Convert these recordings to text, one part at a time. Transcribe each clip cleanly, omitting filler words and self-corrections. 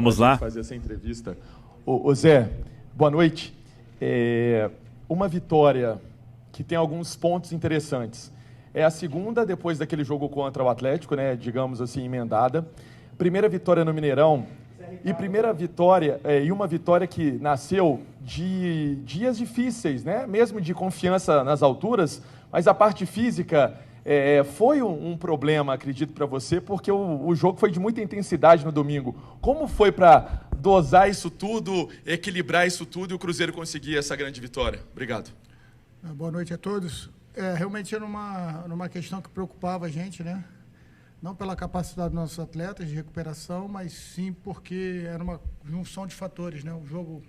Vamos lá. Fazer essa entrevista. Ô Zé, boa noite. Uma vitória que tem alguns pontos interessantes. É a segunda depois daquele jogo contra o Atlético, né? Digamos assim, emendada. Primeira vitória no Mineirão. E primeira vitória, e uma vitória que nasceu de dias difíceis, né? Mesmo de confiança nas alturas, mas a parte física foi um problema, acredito, para você, porque o jogo foi de muita intensidade no domingo. Como foi para dosar isso tudo, equilibrar isso tudo e o Cruzeiro conseguir essa grande vitória? Obrigado. Boa noite a todos. Realmente era uma questão que preocupava a gente, né? Não pela capacidade dos nossos atletas de recuperação, mas sim porque era uma junção de fatores, né? Um jogo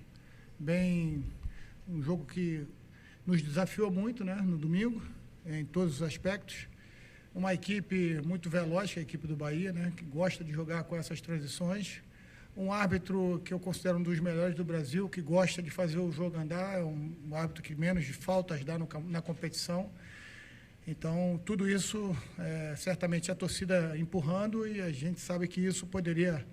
que nos desafiou muito, né? No domingo, em todos os aspectos. Uma equipe muito veloz, que é a equipe do Bahia, né? Que gosta de jogar com essas transições. Um árbitro que eu considero um dos melhores do Brasil, que gosta de fazer o jogo andar, é um árbitro que menos de faltas dá na competição. Então, tudo isso, certamente a torcida empurrando, e a gente sabe que isso poderia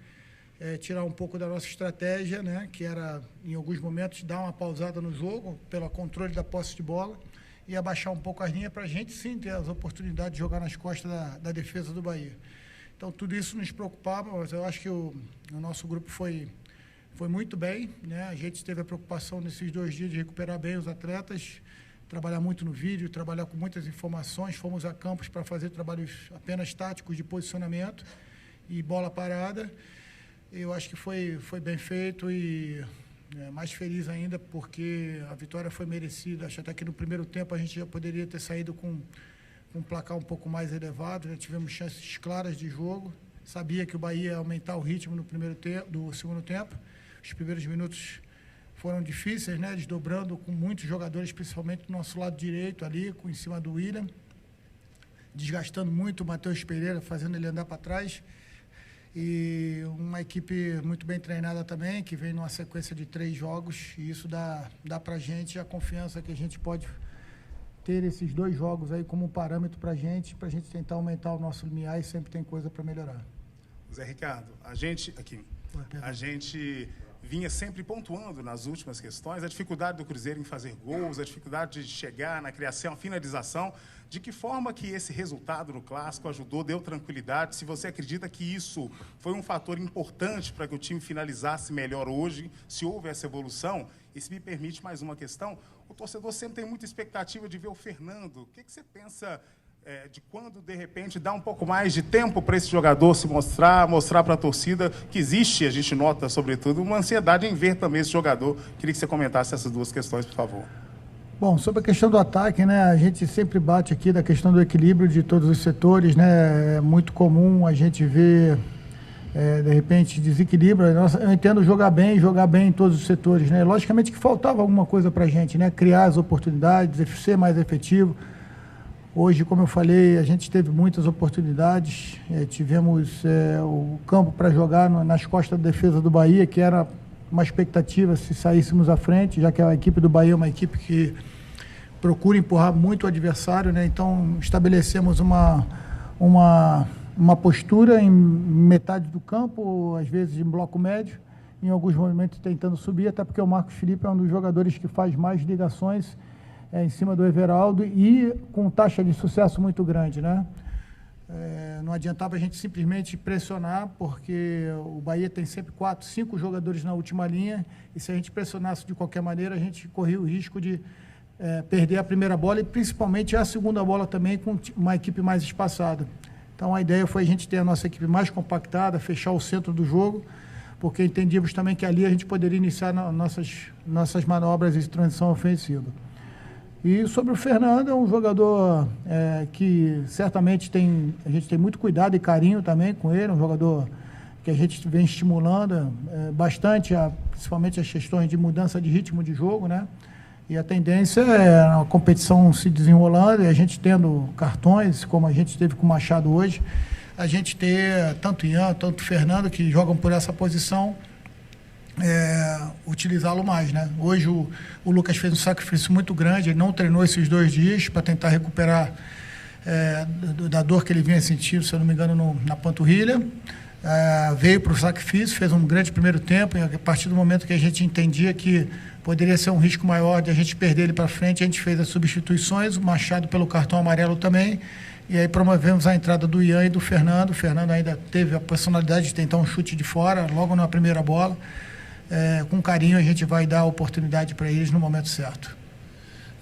tirar um pouco da nossa estratégia, né, que era, em alguns momentos, dar uma pausada no jogo, pelo controle da posse de bola, e abaixar um pouco as linhas para a gente, sim, ter as oportunidades de jogar nas costas da defesa do Bahia. Então, tudo isso nos preocupava, mas eu acho que o nosso grupo foi muito bem, né? A gente teve a preocupação nesses 2 dias de recuperar bem os atletas, trabalhar muito no vídeo, trabalhar com muitas informações. Fomos a campos para fazer trabalhos apenas táticos de posicionamento e bola parada. Eu acho que foi bem feito e mais feliz ainda porque a vitória foi merecida. Acho até que no primeiro tempo a gente já poderia ter saído com um placar um pouco mais elevado, né? Tivemos chances claras de jogo. Sabia que o Bahia ia aumentar o ritmo do segundo tempo. Os primeiros minutos foram difíceis, né? Desdobrando com muitos jogadores, principalmente do nosso lado direito ali, em cima do William, desgastando muito o Matheus Pereira, fazendo ele andar para trás. E uma equipe muito bem treinada também, que vem numa sequência de 3 jogos, e isso dá para a gente a confiança que a gente pode ter esses 2 jogos aí como um parâmetro para a gente tentar aumentar o nosso limiar, e sempre tem coisa para melhorar. Zé Ricardo, a gente vinha sempre pontuando nas últimas questões a dificuldade do Cruzeiro em fazer gols, a dificuldade de chegar na criação, finalização. De que forma que esse resultado no Clássico ajudou, deu tranquilidade? Se você acredita que isso foi um fator importante para que o time finalizasse melhor hoje, se houve essa evolução? E se me permite mais uma questão, o torcedor sempre tem muita expectativa de ver o Fernando. O que você pensa de quando, de repente, dá um pouco mais de tempo para esse jogador se mostrar para a torcida que existe, a gente nota, sobretudo, uma ansiedade em ver também esse jogador. Queria que você comentasse essas 2 questões, por favor. Bom, sobre a questão do ataque, né, a gente sempre bate aqui da questão do equilíbrio de todos os setores, né? É muito comum a gente ver, de repente, desequilíbrio. Eu entendo jogar bem em todos os setores, né? Logicamente que faltava alguma coisa para a gente, né? Criar as oportunidades, ser mais efetivo. Hoje, como eu falei, a gente teve muitas oportunidades, tivemos o campo para jogar nas costas da defesa do Bahia, que era uma expectativa se saíssemos à frente, já que a equipe do Bahia é uma equipe que procura empurrar muito o adversário, né? Então, estabelecemos uma postura em metade do campo, às vezes em bloco médio, em alguns momentos tentando subir, até porque o Marcos Felipe é um dos jogadores que faz mais ligações em cima do Everaldo e com taxa de sucesso muito grande, né? Não adiantava a gente simplesmente pressionar, porque o Bahia tem sempre 4, 5 jogadores na última linha, e se a gente pressionasse de qualquer maneira, a gente corria o risco de perder a primeira bola e principalmente a segunda bola também com uma equipe mais espaçada. Então a ideia foi a gente ter a nossa equipe mais compactada, fechar o centro do jogo, porque entendíamos também que ali a gente poderia iniciar nossas manobras de transição ofensiva. E sobre o Fernando, é um jogador que certamente a gente tem muito cuidado e carinho também com ele, um jogador que a gente vem estimulando bastante, principalmente as questões de mudança de ritmo de jogo, né? E a tendência é a competição se desenrolando e a gente tendo cartões, como a gente teve com o Machado hoje, a gente ter tanto Ian, tanto Fernando, que jogam por essa posição, utilizá-lo mais, né? Hoje o Lucas fez um sacrifício muito grande, ele não treinou esses 2 dias para tentar recuperar da dor que ele vinha sentindo, se eu não me engano, na panturrilha. veio para o sacrifício, fez um grande primeiro tempo, e a partir do momento que a gente entendia que poderia ser um risco maior de a gente perder ele para frente, a gente fez as substituições, o Machado pelo cartão amarelo também, e aí promovemos a entrada do Ian e do Fernando. O Fernando ainda teve a personalidade de tentar um chute de fora, logo na primeira bola. Com carinho a gente vai dar a oportunidade para eles no momento certo.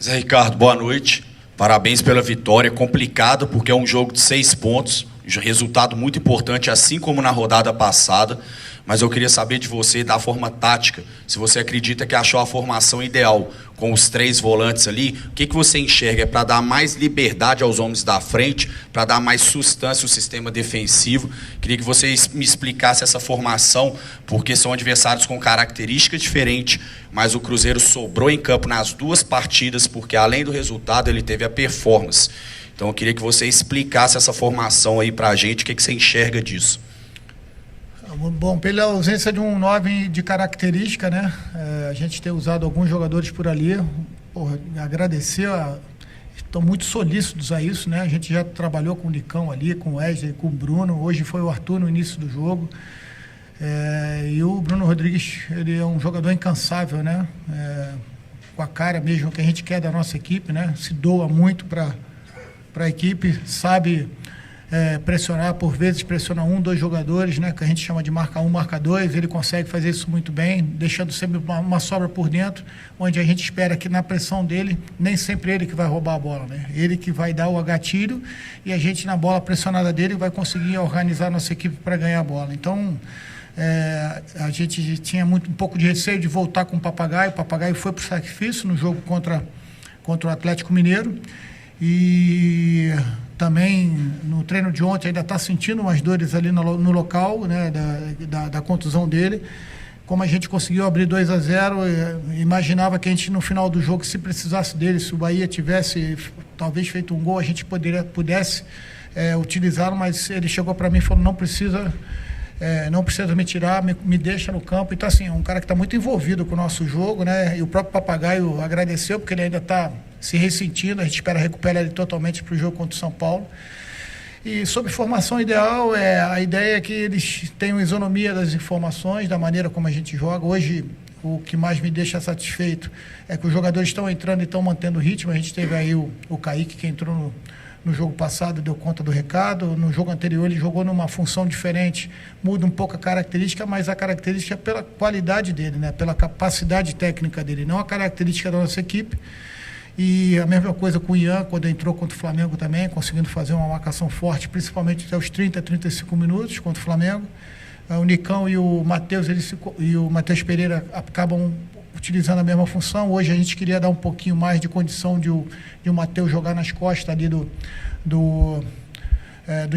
Zé Ricardo, boa noite. Parabéns pela vitória. Complicado porque é um jogo de 6 pontos, resultado muito importante, assim como na rodada passada. Mas eu queria saber de você, da forma tática, se você acredita que achou a formação ideal com os 3 volantes ali, o que você enxerga? É para dar mais liberdade aos homens da frente, para dar mais sustância ao sistema defensivo? Queria que você me explicasse essa formação, porque são adversários com características diferentes, mas o Cruzeiro sobrou em campo nas 2 partidas, porque além do resultado ele teve a performance. Então eu queria que você explicasse essa formação aí para a gente, o que você enxerga disso? Bom, pela ausência de um 9 de característica, né? A gente ter usado alguns jogadores por ali, agradecer, estão muito solícitos a isso, né? A gente já trabalhou com o Nicão ali, com o Wesley, com o Bruno, hoje foi o Arthur no início do jogo. E o Bruno Rodrigues, ele é um jogador incansável, né? Com a cara mesmo que a gente quer da nossa equipe, né? Se doa muito para a equipe, sabe pressionar, por vezes pressiona 1, 2 jogadores, né, que a gente chama de marca 1, marca 2, ele consegue fazer isso muito bem, deixando sempre uma sobra por dentro, onde a gente espera que na pressão dele, nem sempre ele que vai roubar a bola, né, ele que vai dar o gatilho e a gente na bola pressionada dele vai conseguir organizar a nossa equipe para ganhar a bola. Então, a gente tinha um pouco de receio de voltar com o Papagaio foi para o sacrifício no jogo contra o Atlético Mineiro, e também no treino de ontem ainda está sentindo umas dores ali no local, né, da contusão dele. Como a gente conseguiu abrir 2-0, imaginava que a gente no final do jogo, se precisasse dele, se o Bahia tivesse talvez feito um gol, a gente pudesse utilizá-lo, mas ele chegou para mim e falou, não precisa me tirar, me deixa no campo. Então, assim, é um cara que está muito envolvido com o nosso jogo, né? E o próprio Papagaio agradeceu, porque ele ainda está se ressentindo, a gente espera recuperar ele totalmente para o jogo contra o São Paulo. E sobre formação ideal, a ideia é que eles tenham isonomia das informações, da maneira como a gente joga. Hoje, o que mais me deixa satisfeito é que os jogadores estão entrando e estão mantendo o ritmo. A gente teve aí o Kaique, que entrou no jogo passado, deu conta do recado. No jogo anterior ele jogou numa função diferente, muda um pouco a característica, mas a característica é pela qualidade dele, né? Pela capacidade técnica dele, não a característica da nossa equipe. E a mesma coisa com o Ian, quando entrou contra o Flamengo também, conseguindo fazer uma marcação forte, principalmente até os 30, 35 minutos contra o Flamengo. O Nicão e o Matheus Pereira acabam utilizando a mesma função. Hoje a gente queria dar um pouquinho mais de condição de o Matheus jogar nas costas ali dos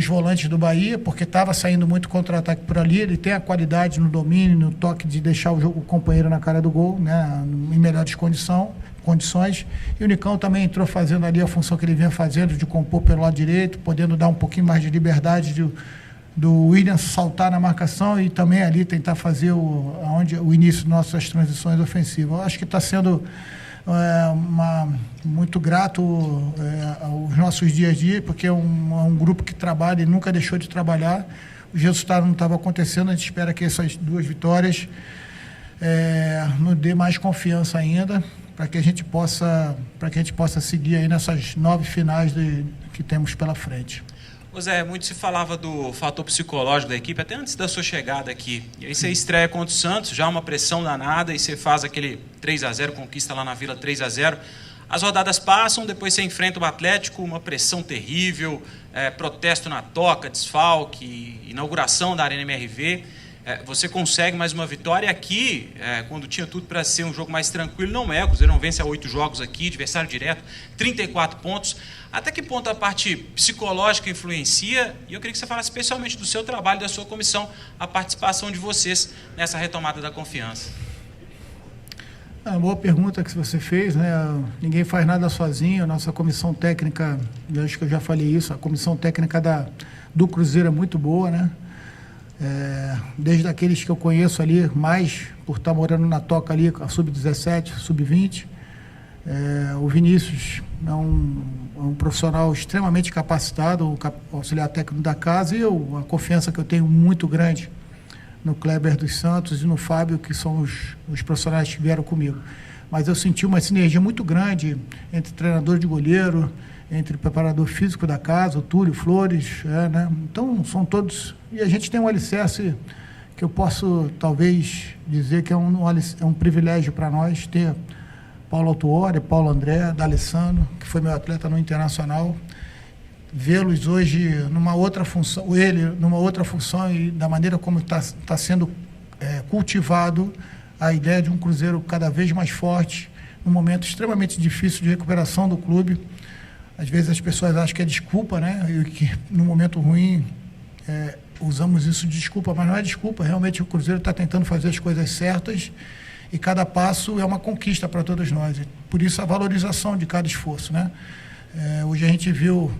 volantes do Bahia, porque estava saindo muito contra-ataque por ali. Ele tem a qualidade no domínio, no toque de deixar o companheiro na cara do gol, né, em melhores condições. E o Nicão também entrou fazendo ali a função que ele vinha fazendo, de compor pelo lado direito, podendo dar um pouquinho mais de liberdade do William saltar na marcação e também ali tentar fazer o início das nossas transições ofensivas. Eu acho que está sendo muito grato aos nossos dias a dia, porque é um grupo que trabalha e nunca deixou de trabalhar. Os resultados não estavam acontecendo, a gente espera que essas 2 vitórias nos dê mais confiança ainda, para que a gente possa seguir aí nessas 9 finais que temos pela frente. Ô Zé, muito se falava do fator psicológico da equipe, até antes da sua chegada aqui. E aí você estreia contra o Santos, já uma pressão danada, e você faz aquele 3-0, conquista lá na Vila 3-0. As rodadas passam, depois você enfrenta o Atlético, uma pressão terrível, protesto na toca, desfalque, inauguração da Arena MRV. Você consegue mais uma vitória aqui, quando tinha tudo para ser um jogo mais tranquilo, não é. O Cruzeiro não vence há 8 jogos aqui, adversário direto, 34 pontos. Até que ponto a parte psicológica influencia? E eu queria que você falasse especialmente do seu trabalho, da sua comissão, a participação de vocês nessa retomada da confiança. Boa pergunta que você fez, né? Ninguém faz nada sozinho. A nossa comissão técnica, eu acho que eu já falei isso, a comissão técnica do Cruzeiro é muito boa, né? Desde aqueles que eu conheço ali, mais por estar morando na toca ali, a sub-17, sub-20, O Vinícius é um profissional extremamente capacitado, o auxiliar técnico da casa, e a confiança que eu tenho muito grande no Kleber dos Santos e no Fábio, que são os profissionais que vieram comigo. Mas eu senti uma sinergia muito grande entre treinador de goleiro, entre o preparador físico da casa, o Túlio Flores, né? Então, são todos... E a gente tem um alicerce que eu posso, talvez, dizer que é um privilégio para nós ter Paulo Autuori, Paulo André, D'Alessandro, que foi meu atleta no Internacional, vê-los hoje numa outra função, ele numa outra função, e da maneira como está sendo cultivado a ideia de um Cruzeiro cada vez mais forte, num momento extremamente difícil de recuperação do clube. Às vezes as pessoas acham que é desculpa, né? E que no momento ruim usamos isso de desculpa, mas não é desculpa. Realmente o Cruzeiro está tentando fazer as coisas certas e cada passo é uma conquista para todos nós. Por isso a valorização de cada esforço, né? Hoje a gente viu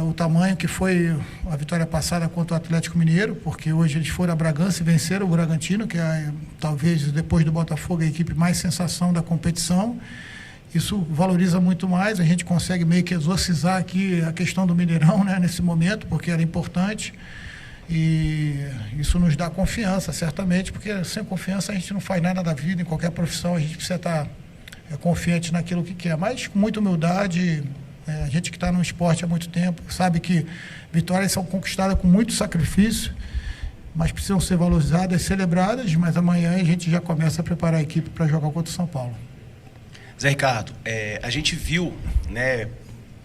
o tamanho que foi a vitória passada contra o Atlético Mineiro, porque hoje eles foram a Bragança e venceram o Bragantino, que é talvez depois do Botafogo a equipe mais sensação da competição. Isso valoriza muito mais, a gente consegue meio que exorcizar aqui a questão do Mineirão, né, nesse momento, porque era importante, e isso nos dá confiança, certamente, porque sem confiança a gente não faz nada da vida, em qualquer profissão a gente precisa estar confiante naquilo que quer, mas com muita humildade. A gente que está no esporte há muito tempo sabe que vitórias são conquistadas com muito sacrifício, mas precisam ser valorizadas, celebradas, mas amanhã a gente já começa a preparar a equipe para jogar contra o São Paulo. Zé Ricardo, a gente viu, né,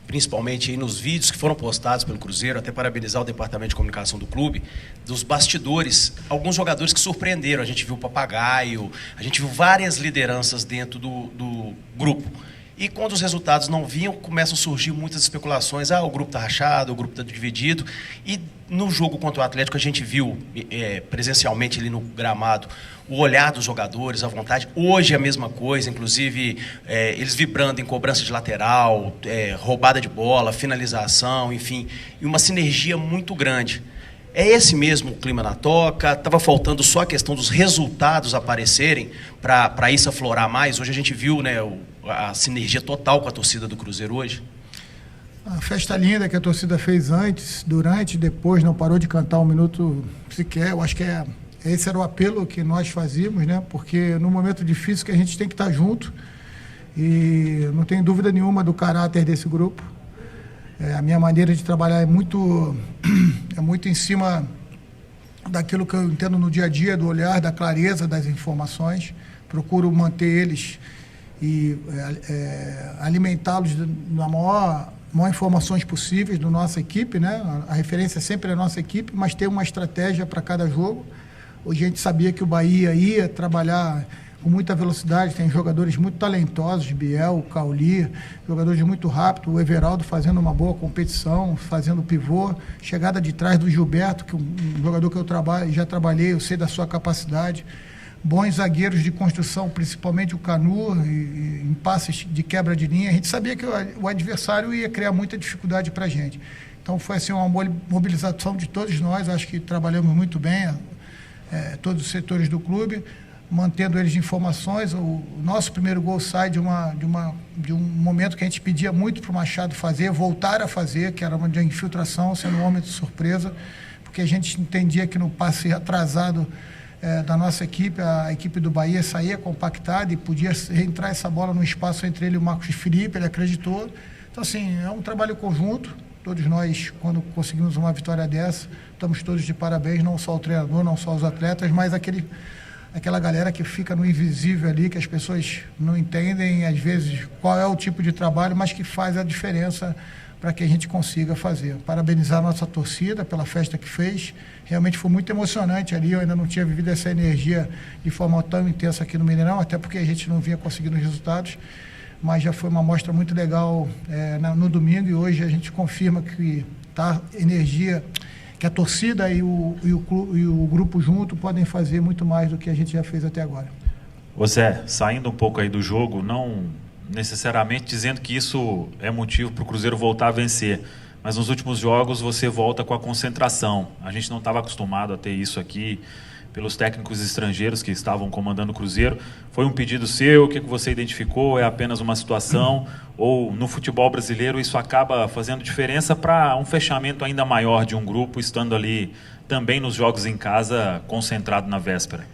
principalmente aí nos vídeos que foram postados pelo Cruzeiro, até parabenizar o departamento de comunicação do clube, dos bastidores, alguns jogadores que surpreenderam. A gente viu o Papagaio, a gente viu várias lideranças dentro do grupo. E quando os resultados não vinham, começam a surgir muitas especulações. O grupo está rachado, o grupo está dividido. E no jogo contra o Atlético, a gente viu presencialmente ali no gramado o olhar dos jogadores, a vontade. Hoje é a mesma coisa, inclusive eles vibrando em cobrança de lateral, roubada de bola, finalização, enfim. E uma sinergia muito grande. É esse mesmo o clima na toca? Estava faltando só a questão dos resultados aparecerem para isso aflorar mais? Hoje a gente viu, né, a sinergia total com a torcida do Cruzeiro hoje. A festa linda que a torcida fez antes, durante, depois, não parou de cantar um minuto sequer. Eu acho que esse era o apelo que nós fazíamos, né? Porque no momento difícil que a gente tem que estar junto, e não tem dúvida nenhuma do caráter desse grupo. A minha maneira de trabalhar é muito em cima daquilo que eu entendo no dia a dia, do olhar, da clareza das informações. Procuro manter eles e alimentá-los na maior informações possíveis da nossa equipe, né? A referência sempre é a nossa equipe, mas ter uma estratégia para cada jogo. Hoje a gente sabia que o Bahia ia trabalhar com muita velocidade, tem jogadores muito talentosos, Biel, Cauli, jogadores muito rápidos, o Everaldo fazendo uma boa competição, fazendo pivô, chegada de trás do Gilberto, que é um jogador que eu já trabalhei, eu sei da sua capacidade, bons zagueiros de construção, principalmente o Canu, em passes de quebra de linha. A gente sabia que o adversário ia criar muita dificuldade para a gente. Então foi assim, uma mobilização de todos nós, acho que trabalhamos muito bem, todos os setores do clube, mantendo eles de informações. O nosso primeiro gol sai de um momento que a gente pedia muito para o Machado fazer, voltar a fazer, que era uma de infiltração, sendo um homem de surpresa, porque a gente entendia que no passe atrasado da nossa equipe, a equipe do Bahia saía compactada e podia entrar essa bola no espaço entre ele e o Marcos Felipe, ele acreditou. Então, assim, é um trabalho conjunto. Todos nós, quando conseguimos uma vitória dessa, estamos todos de parabéns, não só o treinador, não só os atletas, mas aquela galera que fica no invisível ali, que as pessoas não entendem, às vezes, qual é o tipo de trabalho, mas que faz a diferença para que a gente consiga fazer. Parabenizar a nossa torcida pela festa que fez. Realmente foi muito emocionante ali, eu ainda não tinha vivido essa energia de forma tão intensa aqui no Mineirão, até porque a gente não vinha conseguindo resultados, mas já foi uma amostra muito legal no domingo, e hoje a gente confirma que tá energia, que a torcida e o grupo junto podem fazer muito mais do que a gente já fez até agora. Ô Zé, saindo um pouco aí do jogo, não necessariamente dizendo que isso é motivo para o Cruzeiro voltar a vencer, mas nos últimos jogos você volta com a concentração. A gente não estava acostumado a ter isso aqui, pelos técnicos estrangeiros que estavam comandando o Cruzeiro. Foi um pedido seu? O que você identificou? É apenas uma situação? Ou no futebol brasileiro isso acaba fazendo diferença para um fechamento ainda maior de um grupo, estando ali também nos jogos em casa, concentrado na véspera?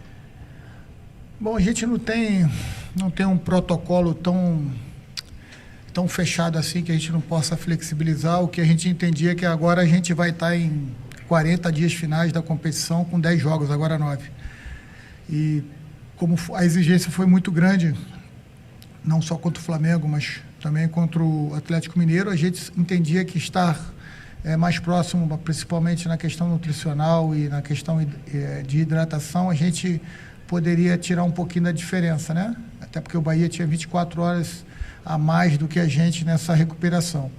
Bom, a gente não tem um protocolo tão fechado assim que a gente não possa flexibilizar. O que a gente entendia é que agora a gente vai estar em 40 dias finais da competição com 10 jogos, agora 9. E como a exigência foi muito grande, não só contra o Flamengo, mas também contra o Atlético Mineiro, a gente entendia que estar mais próximo, principalmente na questão nutricional e na questão de hidratação, a gente poderia tirar um pouquinho da diferença, né? Até porque o Bahia tinha 24 horas a mais do que a gente nessa recuperação.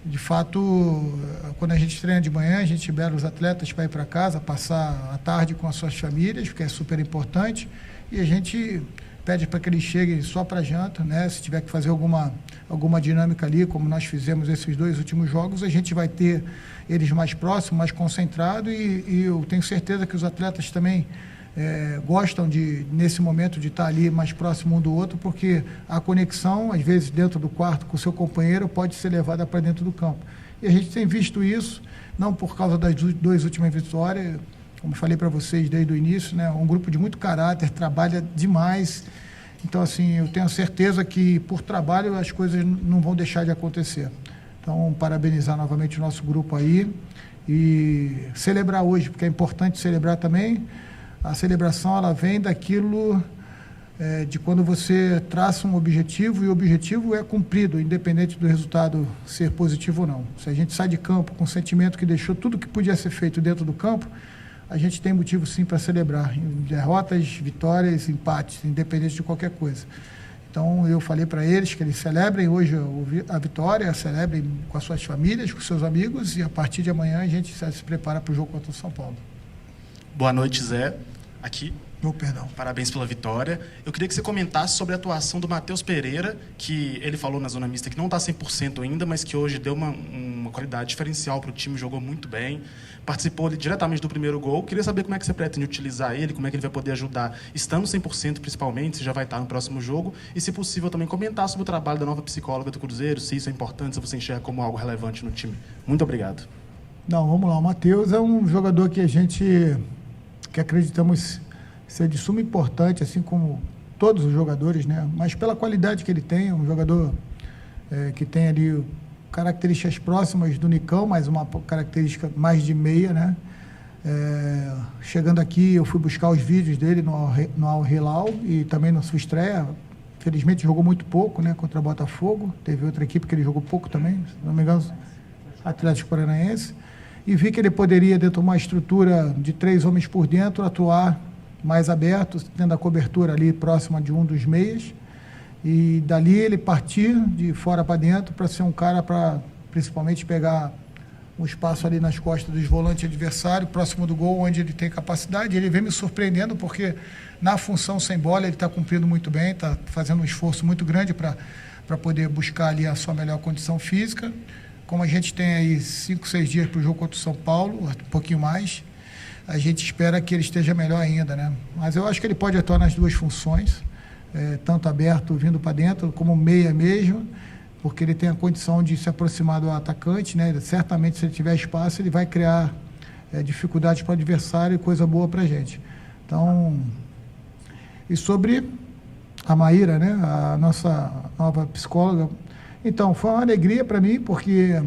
De fato, quando a gente treina de manhã, a gente libera os atletas para ir para casa, passar a tarde com as suas famílias, que é super importante, e a gente pede para que eles cheguem só para janta, né? Se tiver que fazer alguma dinâmica ali, como nós fizemos esses 2 últimos jogos, a gente vai ter eles mais próximos, mais concentrados, e eu tenho certeza que os atletas também gostam nesse momento de estar ali mais próximo um do outro, porque a conexão, às vezes dentro do quarto com o seu companheiro, pode ser levada para dentro do campo. E a gente tem visto isso, não por causa das 2 últimas vitórias, como falei para vocês desde o início, né? Um grupo de muito caráter, trabalha demais. Então, assim, eu tenho certeza que por trabalho as coisas não vão deixar de acontecer. Então, parabenizar novamente o nosso grupo aí e celebrar hoje, porque é importante celebrar também. A celebração, ela vem daquilo de quando você traça um objetivo e o objetivo é cumprido, independente do resultado ser positivo ou não. Se a gente sai de campo com o sentimento que deixou tudo que podia ser feito dentro do campo, a gente tem motivo sim para celebrar. Derrotas, vitórias, empates, independente de qualquer coisa. Então eu falei para eles que eles celebrem hoje a vitória, celebrem com as suas famílias, com seus amigos, e a partir de amanhã a gente se prepara para o jogo contra o São Paulo. Boa noite, Zé. Aqui. Perdão. Parabéns pela vitória. Eu queria que você comentasse sobre a atuação do Matheus Pereira, que ele falou na zona mista que não está 100% ainda, mas que hoje deu uma qualidade diferencial para o time, jogou muito bem, participou ali diretamente do primeiro gol. Queria saber como é que você pretende utilizar ele, como é que ele vai poder ajudar, estando 100% principalmente, se já vai estar no próximo jogo, e se possível também comentar sobre o trabalho da nova psicóloga do Cruzeiro, se isso é importante, se você enxerga como algo relevante no time. Muito obrigado. Não, vamos lá. O Matheus é um jogador que que acreditamos ser de suma importância, assim como todos os jogadores, né? Mas pela qualidade que ele tem, um jogador que tem ali características próximas do Nicão, mas uma característica mais de meia, né? Chegando aqui, eu fui buscar os vídeos dele no Al Hilal e também na sua estreia. Felizmente jogou muito pouco, né? Contra o Botafogo. Teve outra equipe que ele jogou pouco também, se não me engano, Atlético Paranaense. E vi que ele poderia, dentro de uma estrutura de 3 homens por dentro, atuar mais aberto, tendo a cobertura ali próxima de um dos meias. E dali ele partir de fora para dentro para ser um cara para, principalmente, pegar um espaço ali nas costas dos volantes adversários, próximo do gol, onde ele tem capacidade. Ele vem me surpreendendo porque, na função sem bola, ele está cumprindo muito bem, está fazendo um esforço muito grande para poder buscar ali a sua melhor condição física. Como a gente tem aí 5, 6 dias para o jogo contra o São Paulo, um pouquinho mais, a gente espera que ele esteja melhor ainda, né? Mas eu acho que ele pode atuar nas 2 funções, tanto aberto, vindo para dentro, como meia mesmo, porque ele tem a condição de se aproximar do atacante, né? Certamente, se ele tiver espaço, ele vai criar dificuldades para o adversário e coisa boa para a gente. Então, e sobre a Maíra, né? A nossa nova psicóloga. Então, foi uma alegria para mim, porque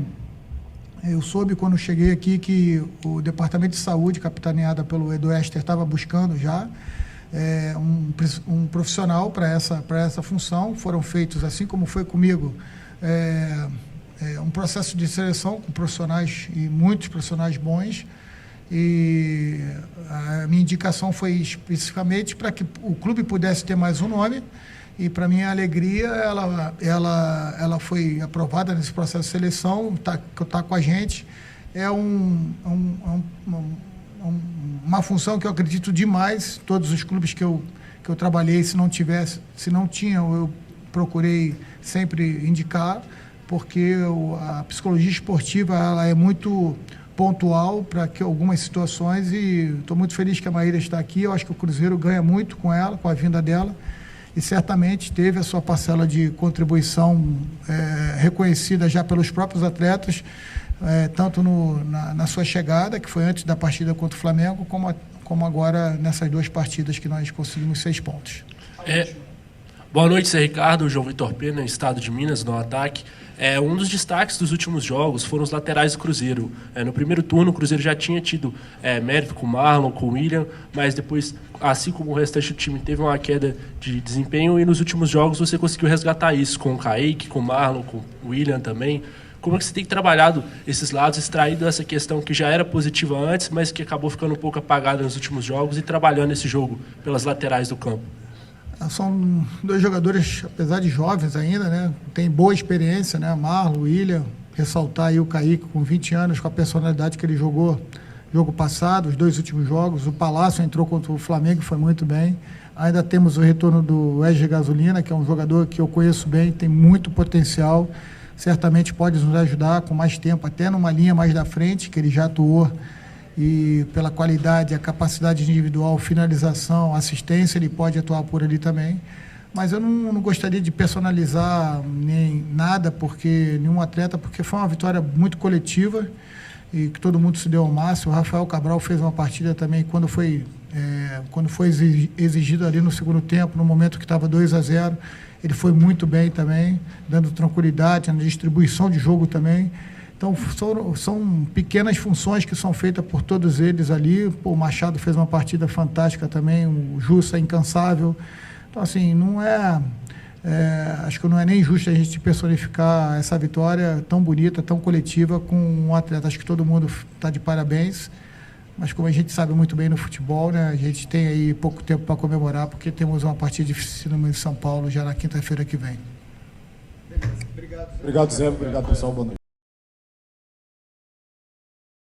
eu soube quando cheguei aqui que o Departamento de Saúde, capitaneado pelo Edu Ester, estava buscando já um profissional para essa função. Foram feitos, assim como foi comigo, um processo de seleção com profissionais e muitos profissionais bons. E a minha indicação foi especificamente para que o clube pudesse ter mais um nome. E, para minha alegria, ela foi aprovada nesse processo de seleção, tá com a gente. É uma função que eu acredito demais. Todos os clubes que eu trabalhei, se não tinham, eu procurei sempre indicar, porque a psicologia esportiva ela é muito pontual para que algumas situações, e estou muito feliz que a Maíra está aqui. Eu acho que o Cruzeiro ganha muito com ela, com a vinda dela, e certamente teve a sua parcela de contribuição reconhecida já pelos próprios atletas, tanto na sua chegada, que foi antes da partida contra o Flamengo, como agora nessas 2 partidas que nós conseguimos 6 pontos. Boa noite, Zé Ricardo. João Vitor Pena, Estado de Minas, no ataque. Um dos destaques dos últimos jogos foram os laterais do Cruzeiro. No primeiro turno, o Cruzeiro já tinha tido mérito com o Marlon, com o William, mas depois, assim como o restante do time, teve uma queda de desempenho, e nos últimos jogos você conseguiu resgatar isso com o Kaique, com o Marlon, com o William também. Como é que você tem trabalhado esses lados, extraído essa questão que já era positiva antes, mas que acabou ficando um pouco apagada nos últimos jogos, e trabalhando esse jogo pelas laterais do campo? São 2 jogadores, apesar de jovens ainda, né? Tem boa experiência, né? Marlon, William, ressaltar aí o Kaique com 20 anos, com a personalidade que ele jogou jogo passado, os 2 últimos jogos. O Palácio entrou contra o Flamengo e foi muito bem. Ainda temos o retorno do Wesley Gasolina, que é um jogador que eu conheço bem, tem muito potencial, certamente pode nos ajudar com mais tempo, até numa linha mais da frente, que ele já atuou, e pela qualidade, a capacidade individual, finalização, assistência, ele pode atuar por ali também. Mas eu não gostaria de personalizar nem nada, porque nenhum atleta, porque foi uma vitória muito coletiva e que todo mundo se deu ao máximo. O Rafael Cabral fez uma partida também quando foi exigido ali no segundo tempo, no momento que estava 2-0, ele foi muito bem também, dando tranquilidade na distribuição de jogo também. Então, são pequenas funções que são feitas por todos eles ali. O Machado fez uma partida fantástica também, o Jussa é incansável. Então, assim, acho que não é nem justo a gente personificar essa vitória tão bonita, tão coletiva com um atleta. Acho que todo mundo está de parabéns, mas como a gente sabe muito bem no futebol, né, a gente tem aí pouco tempo para comemorar, porque temos uma partida difícil em São Paulo já na quinta-feira que vem. Obrigado, Zé. Obrigado, pessoal. Boa noite.